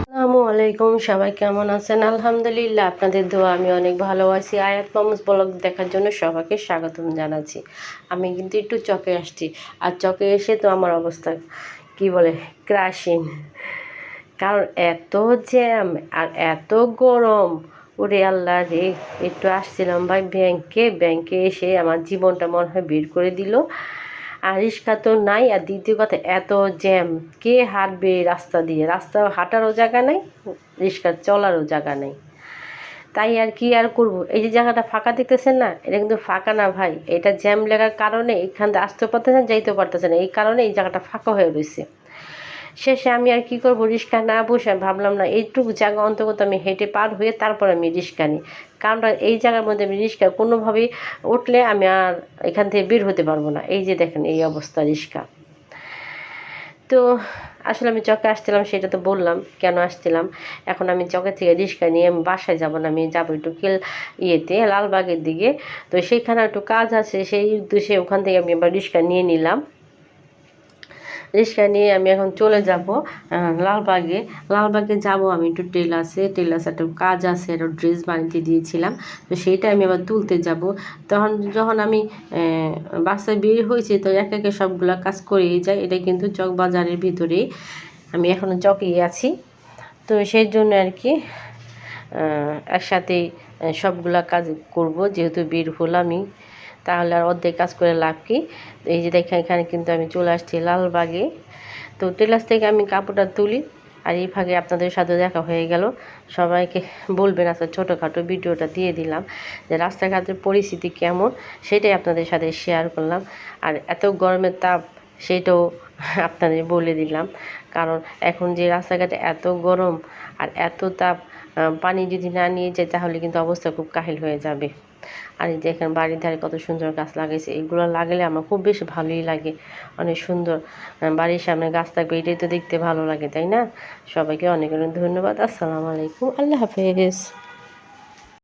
আসসালামু আলাইকুম, সবাই কেমন আছেন? আলহামদুলিল্লাহ, আপনাদের দোয়া আমি অনেক ভালো আছি। আয়াত মামুস ব্লগ দেখার জন্য সবাইকে স্বাগতম জানাচ্ছি। আমি কিন্তু একটু চকে আসছি, আর চকে এসে তো আমার অবস্থা কি বলে ক্রাশিং, কারণ এত জ্যাম আর এত গরম। ওরে আল্লাহ রে! একটু আসছিলাম ভাই ব্যাংকে এসে আমার জীবনটা মনে হয় বের করে দিল। আর রিক্সা তো নাই, আর দ্বিতীয় কথা এত জ্যাম, কে হাঁটবে রাস্তা দিয়ে? রাস্তা হাঁটারও জায়গা নাই, রিক্সা চলারও জায়গা নেই। তাই আর কি আর করব, এই যে জায়গাটা ফাঁকা দেখতেছেন না, এটা কিন্তু ফাঁকা না ভাই, এটা জ্যাম লাগার কারণে এখান থেকে আসতেও পারতেছেন, যাইতেও পারতেছেন, এই কারণে এই জায়গাটা ফাঁকা হয়ে রয়েছে। শেষে আমি আর কি করব, রিক্সা না বসে ভাবলাম না এইটুকু জায়গা অন্তত আমি হেঁটে পার হয়ে তারপর আমি রিক্সা নিই, কারণ এই জায়গার মধ্যে আমি রিক্সা কোনোভাবেই উঠলে আমি আর এখান থেকে বের হতে পারবো না। এই যে দেখেন এই অবস্থা রিক্সা। তো আসলে আমি চকে আসছিলাম, সেটা তো বললাম কেন আসছিলাম। এখন আমি চকে থেকে রিক্সা নিয়ে আমি বাসায় যাব না, আমি যাবো একটু লালবাগের দিকে। তো সেইখানে একটু কাজ আছে, সেই উদ্দেশ্যে ওখান থেকে আমি আবার রিক্সা নিয়ে নিলাম। রিক্সা নিয়ে আমি এখন চলে যাব লালবাগে যাব আমি একটু টেলার্সে একটু কাজ আছে, একটা ড্রেস বানাতে দিয়েছিলাম, তো সেইটা আমি আবার তুলতে যাব। যখন আমি বাসায় বের হয়েছি, তো একে একে সবগুলা কাজ করেই যায়। এটা কিন্তু চক বাজারের ভিতরেই, আমি এখনও চকেই আছি। তো সেই জন্য আর কি একসাথেই সবগুলা কাজ করব, যেহেতু বের হলামই, তাহলে আর অর্ধেক কাজ করে লাভ কি। এই যে দেখেন এখানে কিন্তু আমি চলে আসছি লালবাগে। তো টেলার্স থেকে আমি কাপড়টা তুলি, আর এই ভাগে আপনাদের সাথে দেখা হয়ে গেল। সবাইকে বলবেন, আচ্ছা ছোটোখাটো ভিডিওটা দিয়ে দিলাম যে রাস্তাঘাটের পরিস্থিতি কেমন, সেটাই আপনাদের সাথে শেয়ার করলাম। আর এত গরমের তাপ, সেটাও আপনাদের বলে দিলাম, কারণ এখন যে রাস্তাঘাটে এত গরম আর এত তাপ, পানি যদি না নিয়ে যায় তাহলে কিন্তু অবস্থা খুব কাহিল হয়ে যাবে। আর এই দেখেন বাড়ির ধারে কত সুন্দর গাছ লাগাইছে, এগুলো লাগালে আমার খুব বেশি ভালোই লাগে, অনেক সুন্দর। বাড়ির সামনে গাছ থাকবে, এটাই তো দেখতে ভালো লাগে, তাই না? সবাইকে অনেক অনেক ধন্যবাদ। আসসালামু আলাইকুম, আল্লাহ হাফেজ।